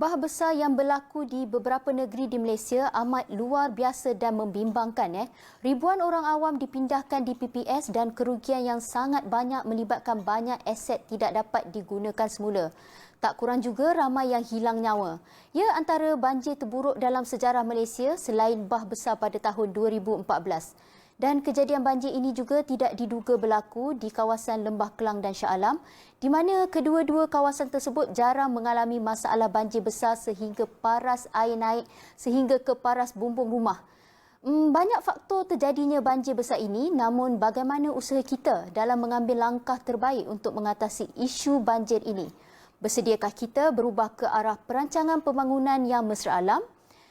Bah besar yang berlaku di beberapa negeri di Malaysia amat luar biasa dan membimbangkan. Ribuan orang awam dipindahkan di PPS dan kerugian yang sangat banyak melibatkan banyak aset tidak dapat digunakan semula. Tak kurang juga ramai yang hilang nyawa. Ia antara banjir terburuk dalam sejarah Malaysia selain bah besar pada tahun 2014. Dan kejadian banjir ini juga tidak diduga berlaku di kawasan Lembah Kelang dan Shah Alam, di mana kedua-dua kawasan tersebut jarang mengalami masalah banjir besar sehingga paras air naik sehingga ke paras bumbung rumah. Banyak faktor terjadinya banjir besar ini, namun bagaimana usaha kita dalam mengambil langkah terbaik untuk mengatasi isu banjir ini? Bersediakah kita berubah ke arah perancangan pembangunan yang mesra alam?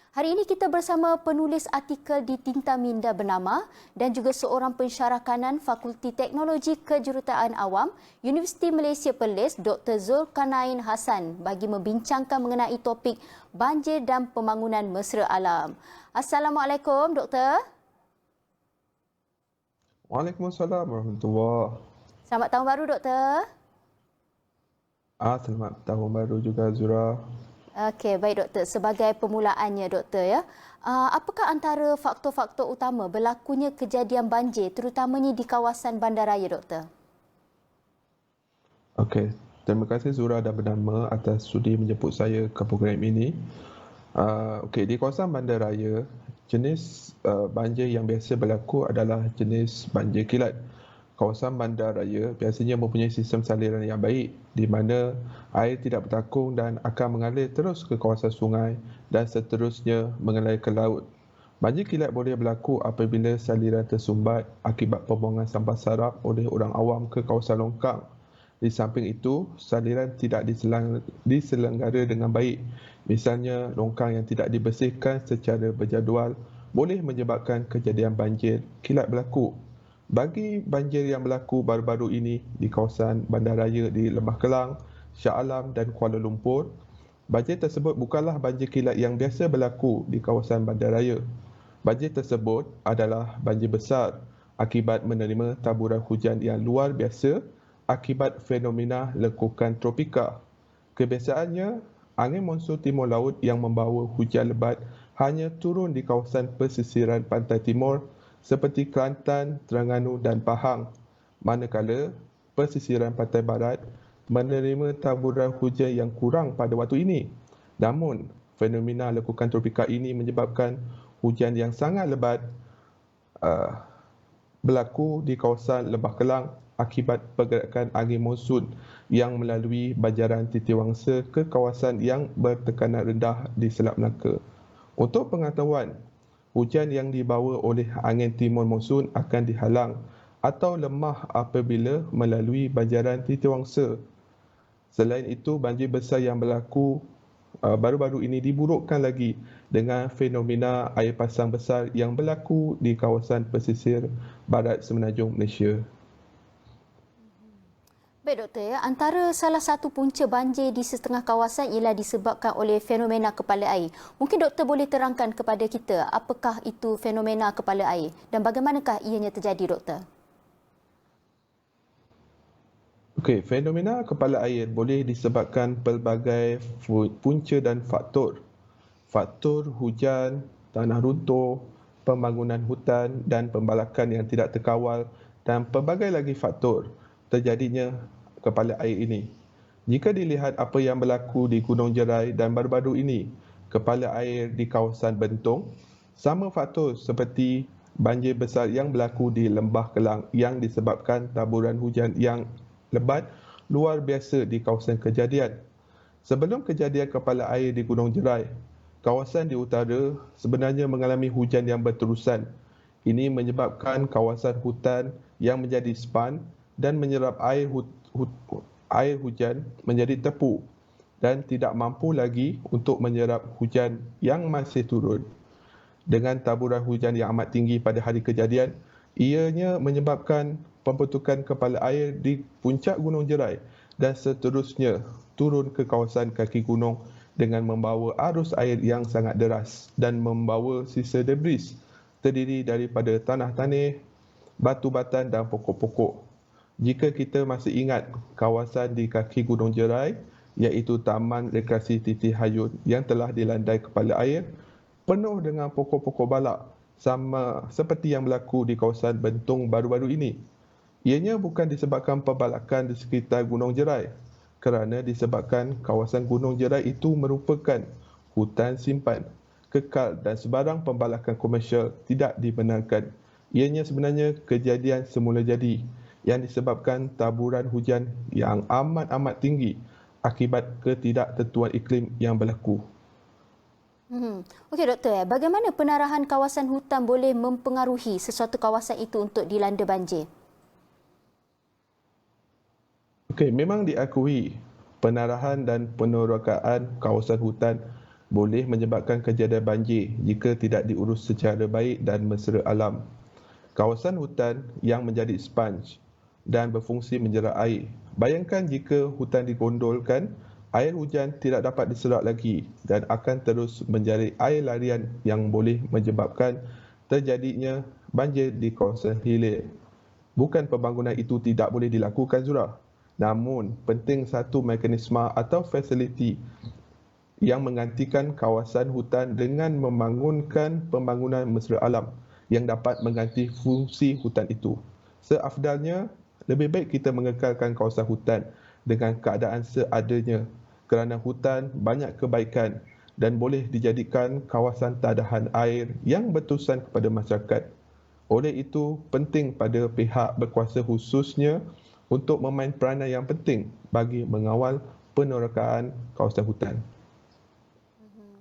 Hari ini kita bersama penulis artikel di Tinta Minda bernama dan juga seorang pensyarah kanan Fakulti Teknologi Kejuruteraan Awam Universiti Malaysia Perlis Dr. Zulkarnain Hassan bagi membincangkan mengenai topik banjir dan pembangunan mesra alam. Assalamualaikum Doktor. Waalaikumsalam warahmatullahi. Selamat tahun baru Doktor. Selamat tahun baru juga Zura. Okey, baik Doktor. Sebagai permulaannya Doktor apakah antara faktor-faktor utama berlakunya kejadian banjir terutamanya di kawasan bandaraya Doktor? Okey, terima kasih Zura dan bernama atas sudi menjemput saya ke program ini. Okey, di kawasan bandaraya, jenis banjir yang biasa berlaku adalah jenis banjir kilat. Kawasan bandaraya biasanya mempunyai sistem saliran yang baik di mana air tidak bertakung dan akan mengalir terus ke kawasan sungai dan seterusnya mengalir ke laut. Banjir kilat boleh berlaku apabila saliran tersumbat akibat pembuangan sampah sarap oleh orang awam ke kawasan longkang. Di samping itu, saliran tidak diselenggara dengan baik. Misalnya, longkang yang tidak dibersihkan secara berjadual boleh menyebabkan kejadian banjir kilat berlaku. Bagi banjir yang berlaku baru-baru ini di kawasan bandaraya di Lembah Kelang, Shah Alam dan Kuala Lumpur, banjir tersebut bukanlah banjir kilat yang biasa berlaku di kawasan bandaraya. Banjir tersebut adalah banjir besar akibat menerima taburan hujan yang luar biasa akibat fenomena lengkukan tropika. Kebiasaannya, angin monsun timur laut yang membawa hujan lebat hanya turun di kawasan pesisiran pantai timur seperti Kelantan, Terengganu dan Pahang, manakala pesisiran pantai barat menerima taburan hujan yang kurang pada waktu ini. Namun, fenomena lengkukan tropika ini menyebabkan hujan yang sangat lebat berlaku di kawasan Lembah Kelang akibat pergerakan angin monsun yang melalui banjaran Titiwangsa ke kawasan yang bertekanan rendah di Selat Melaka. Untuk pengetahuan, hujan yang dibawa oleh angin timur monsun akan dihalang atau lemah apabila melalui banjaran Titiwangsa. Selain itu, banjir besar yang berlaku baru-baru ini diburukkan lagi dengan fenomena air pasang besar yang berlaku di kawasan pesisir barat semenanjung Malaysia. Baik Doktor, antara salah satu punca banjir di setengah kawasan ialah disebabkan oleh fenomena kepala air. Mungkin Doktor boleh terangkan kepada kita apakah itu fenomena kepala air dan bagaimanakah ianya terjadi Doktor? Okey, fenomena kepala air boleh disebabkan pelbagai punca dan faktor. Faktor hujan, tanah runtuh, pembangunan hutan dan pembalakan yang tidak terkawal dan pelbagai lagi faktor terjadinya kepala air ini. Jika dilihat apa yang berlaku di Gunung Jerai dan baru-baru ini, kepala air di kawasan Bentong, sama faktor seperti banjir besar yang berlaku di Lembah Kelang yang disebabkan taburan hujan yang lebat luar biasa di kawasan kejadian. Sebelum kejadian kepala air di Gunung Jerai, kawasan di utara sebenarnya mengalami hujan yang berterusan. Ini menyebabkan kawasan hutan yang menjadi span dan menyerap air hujan menjadi tepu dan tidak mampu lagi untuk menyerap hujan yang masih turun. Dengan taburan hujan yang amat tinggi pada hari kejadian, ianya menyebabkan pembentukan kepala air di puncak Gunung Jerai dan seterusnya turun ke kawasan kaki gunung dengan membawa arus air yang sangat deras dan membawa sisa debris terdiri daripada tanah tanih, batu batan dan pokok-pokok. Jika kita masih ingat kawasan di kaki Gunung Jerai iaitu Taman Rekreasi Titi Hayun yang telah dilandai kepala air penuh dengan pokok-pokok balak sama seperti yang berlaku di kawasan Bentong baru-baru ini. Ianya bukan disebabkan pembalakan di sekitar Gunung Jerai kerana disebabkan kawasan Gunung Jerai itu merupakan hutan simpan, kekal dan sebarang pembalakan komersial tidak dibenarkan. Ianya sebenarnya kejadian semula jadi yang disebabkan taburan hujan yang amat-amat tinggi akibat ketidaktentuan iklim yang berlaku. Okey doktor, bagaimana penarahan kawasan hutan boleh mempengaruhi sesuatu kawasan itu untuk dilanda banjir? Okey, memang diakui penarahan dan penerokaan kawasan hutan boleh menyebabkan kejadian banjir jika tidak diurus secara baik dan mesra alam. Kawasan hutan yang menjadi sponge dan berfungsi menjerat air. Bayangkan jika hutan digondolkan, air hujan tidak dapat diserap lagi dan akan terus menjadi air larian yang boleh menyebabkan terjadinya banjir di kawasan hilir. Bukan pembangunan itu tidak boleh dilakukan, Zura. Namun, penting satu mekanisme atau fasiliti yang menggantikan kawasan hutan dengan membangunkan pembangunan mesra alam yang dapat mengganti fungsi hutan itu. Seafdalnya, lebih baik kita mengekalkan kawasan hutan dengan keadaan seadanya kerana hutan banyak kebaikan dan boleh dijadikan kawasan tadahan air yang berterusan kepada masyarakat. Oleh itu, penting pada pihak berkuasa khususnya untuk memain peranan yang penting bagi mengawal penerokaan kawasan hutan.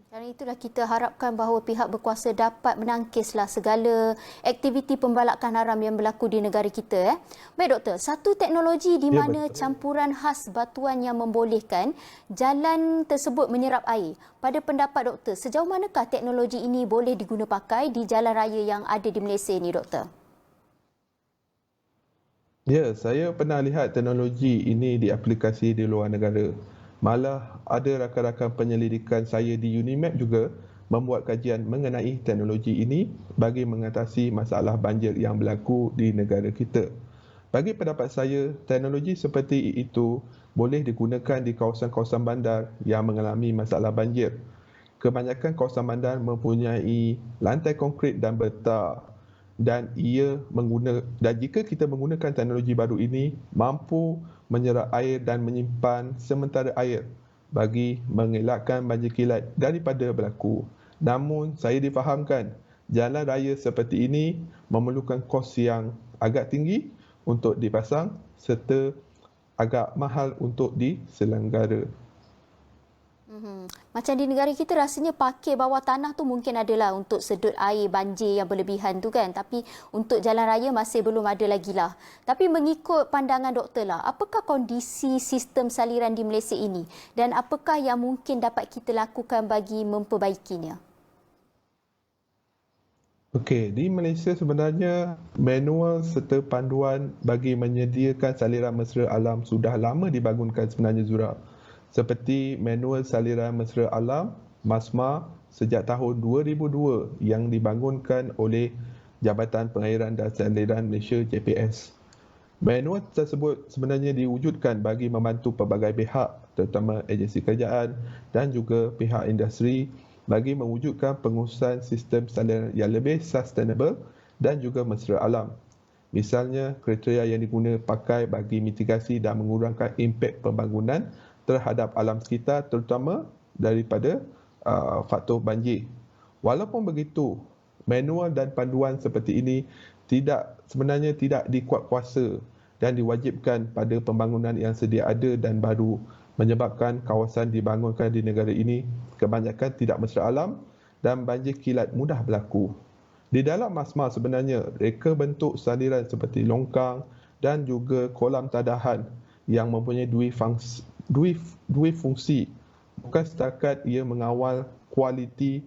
Kerana itulah kita harapkan bahawa pihak berkuasa dapat menangkislah segala aktiviti pembalakan haram yang berlaku di negara kita. Baik doktor, satu teknologi di Ya, mana betul. campuran khas batuan yang membolehkan jalan tersebut menyerap air. Pada pendapat doktor, sejauh manakah teknologi ini boleh diguna pakai di jalan raya yang ada di Malaysia ini doktor? Ya, saya pernah lihat teknologi ini diaplikasi di luar negara. Malah ada rakan-rakan penyelidikan saya di UNIMAP juga membuat kajian mengenai teknologi ini bagi mengatasi masalah banjir yang berlaku di negara kita. Bagi pendapat saya, teknologi seperti itu boleh digunakan di kawasan-kawasan bandar yang mengalami masalah banjir. Kebanyakan kawasan bandar mempunyai lantai konkrit dan betar dan jika kita menggunakan teknologi baru ini mampu menyerap air dan menyimpan sementara air bagi mengelakkan banjir kilat daripada berlaku. Namun saya difahamkan jalan raya seperti ini memerlukan kos yang agak tinggi untuk dipasang serta agak mahal untuk diselenggara. Macam di negara kita rasanya parkir bawah tanah tu mungkin adalah untuk sedut air banjir yang berlebihan tu kan. Tapi untuk jalan raya masih belum ada lagi lah. Tapi mengikut pandangan doktor lah, apakah kondisi sistem saliran di Malaysia ini? Dan apakah yang mungkin dapat kita lakukan bagi memperbaikinya? Okey, di Malaysia sebenarnya manual serta panduan bagi menyediakan saliran mesra alam sudah lama dibangunkan sebenarnya, Zura. Seperti manual saliran mesra alam MASMA sejak tahun 2002 yang dibangunkan oleh Jabatan Pengairan dan Saliran Malaysia JPS. Manual tersebut sebenarnya diwujudkan bagi membantu pelbagai pihak terutama agensi kerajaan dan juga pihak industri bagi mewujudkan pengurusan sistem saliran yang lebih sustainable dan juga mesra alam. Misalnya, kriteria yang digunakan pakai bagi mitigasi dan mengurangkan impak pembangunan terhadap alam sekitar terutama daripada faktor banjir. Walaupun begitu, manual dan panduan seperti ini sebenarnya tidak dikuat kuasa dan diwajibkan pada pembangunan yang sedia ada dan baru menyebabkan kawasan dibangunkan di negara ini kebanyakan tidak mesra alam dan banjir kilat mudah berlaku. Di dalam MASMA sebenarnya reka bentuk saliran seperti longkang dan juga kolam tadahan yang mempunyai dua fungsi. Bukan setakat ia mengawal kuantiti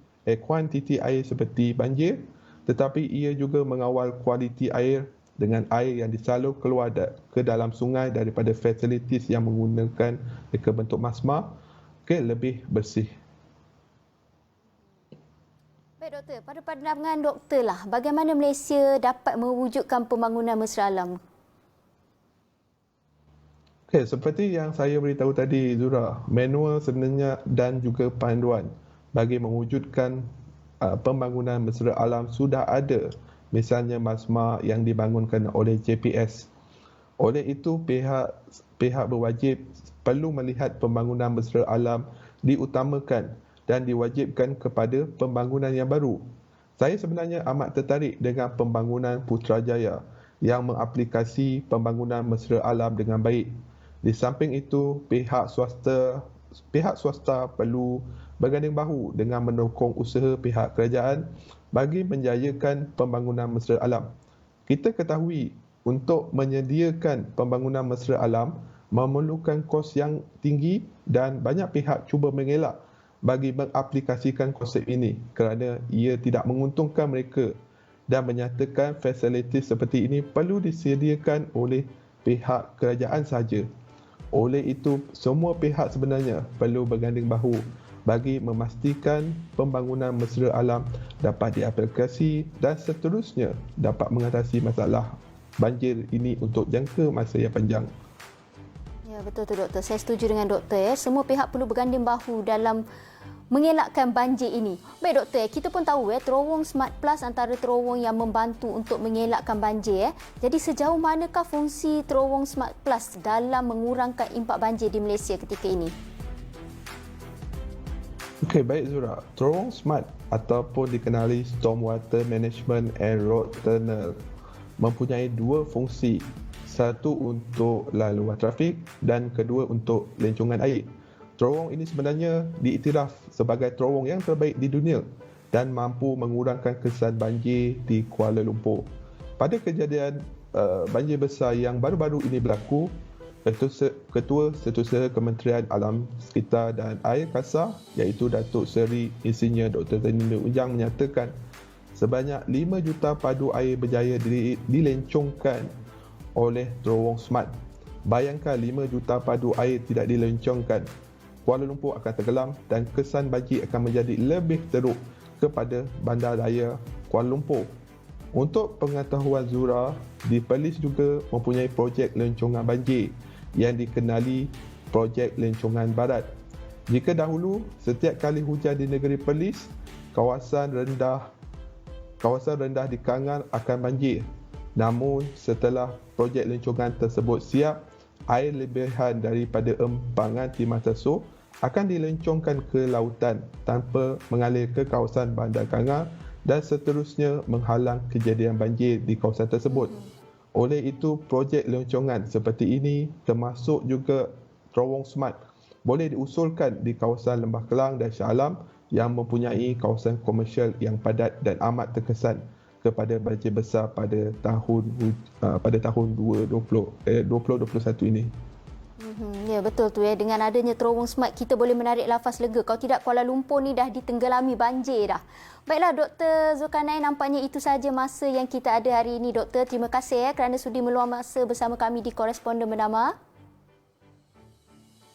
air seperti banjir, tetapi ia juga mengawal kualiti air dengan air yang disalur keluar ke dalam sungai daripada fasilitis yang menggunakan reka bentuk MASMA ke lebih bersih. Baik doktor, pada pandangan doktor lah, bagaimana Malaysia dapat mewujudkan pembangunan mesra alam? Okay, seperti yang saya beritahu tadi Zura, manual sebenarnya dan juga panduan bagi mewujudkan pembangunan mesra alam sudah ada. Misalnya masma yang dibangunkan oleh JPS. Oleh itu pihak berwajib perlu melihat pembangunan mesra alam diutamakan dan diwajibkan kepada pembangunan yang baru. Saya sebenarnya amat tertarik dengan pembangunan Putrajaya yang mengaplikasi pembangunan mesra alam dengan baik. Di samping itu, pihak swasta perlu berganding bahu dengan mendukung usaha pihak kerajaan bagi menjayakan pembangunan mesra alam. Kita ketahui untuk menyediakan pembangunan mesra alam memerlukan kos yang tinggi dan banyak pihak cuba mengelak bagi mengaplikasikan konsep ini kerana ia tidak menguntungkan mereka dan menyatakan fasiliti seperti ini perlu disediakan oleh pihak kerajaan sahaja. Oleh itu, semua pihak sebenarnya perlu berganding bahu bagi memastikan pembangunan mesra alam dapat diaplikasi dan seterusnya dapat mengatasi masalah banjir ini untuk jangka masa yang panjang. Ya, betul tu doktor. Saya setuju dengan doktor ya. Semua pihak perlu berganding bahu dalam mengelakkan banjir ini. Baik doktor, kita pun tahu terowong Smart Plus antara terowong yang membantu untuk mengelakkan banjir. Jadi sejauh manakah fungsi terowong Smart Plus dalam mengurangkan impak banjir di Malaysia ketika ini? Okey, baik Zura. Terowong Smart ataupun dikenali Stormwater Management and Road Tunnel mempunyai dua fungsi. Satu untuk laluan trafik dan kedua untuk lencongan air. Terowong ini sebenarnya diiktiraf sebagai terowong yang terbaik di dunia dan mampu mengurangkan kesan banjir di Kuala Lumpur. Pada kejadian banjir besar yang baru-baru ini berlaku, Ketua Setiausaha Kementerian Alam Sekitar dan Air Kasar iaitu Datuk Seri Insinyur Dr. Zainul Ujang menyatakan sebanyak 5 juta padu air berjaya dilencongkan oleh terowong Smart. Bayangkan 5 juta padu air tidak dilencongkan, Kuala Lumpur akan tenggelam dan kesan banjir akan menjadi lebih teruk kepada bandaraya Kuala Lumpur. Untuk pengetahuan Zura, di Perlis juga mempunyai projek lencongan banjir yang dikenali projek lencongan barat. Jika dahulu setiap kali hujan di negeri Perlis, kawasan rendah di Kangan akan banjir. Namun setelah projek lencongan tersebut siap, air lebihan daripada empangan Timah Teso akan dilencongkan ke lautan tanpa mengalir ke kawasan Bandar Kangar dan seterusnya menghalang kejadian banjir di kawasan tersebut. Oleh itu, projek lencongan seperti ini termasuk juga terowong Smart boleh diusulkan di kawasan Lembah Kelang dan Shah Alam yang mempunyai kawasan komersial yang padat dan amat terkesan kepada banjir besar pada tahun 2021 ini. Ya, betul tu ya. Dengan adanya terowong Smart, kita boleh menarik lafaz lega. Kalau tidak, Kuala Lumpur ni dah ditenggelami banjir dah. Baiklah Dr. Zulkarnain, nampaknya itu sahaja masa yang kita ada hari ini doktor. Terima kasih kerana sudi meluang masa bersama kami di Koresponden Bernama.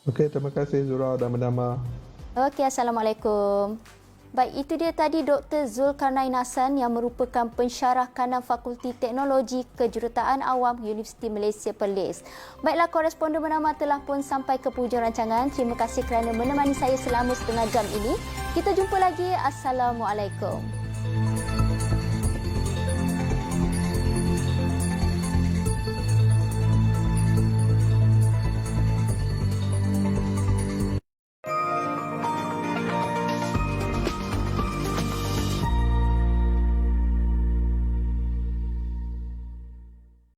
Okey, terima kasih Zura dan Bernama. Okey, Assalamualaikum. Baik, itu dia tadi Dr. Zulkarnain Hassan yang merupakan pensyarah kanan Fakulti Teknologi Kejuruteraan Awam Universiti Malaysia Perlis. Baiklah, Koresponden Bernama telah pun sampai ke penghujung rancangan. Terima kasih kerana menemani saya selama setengah jam ini. Kita jumpa lagi. Assalamualaikum.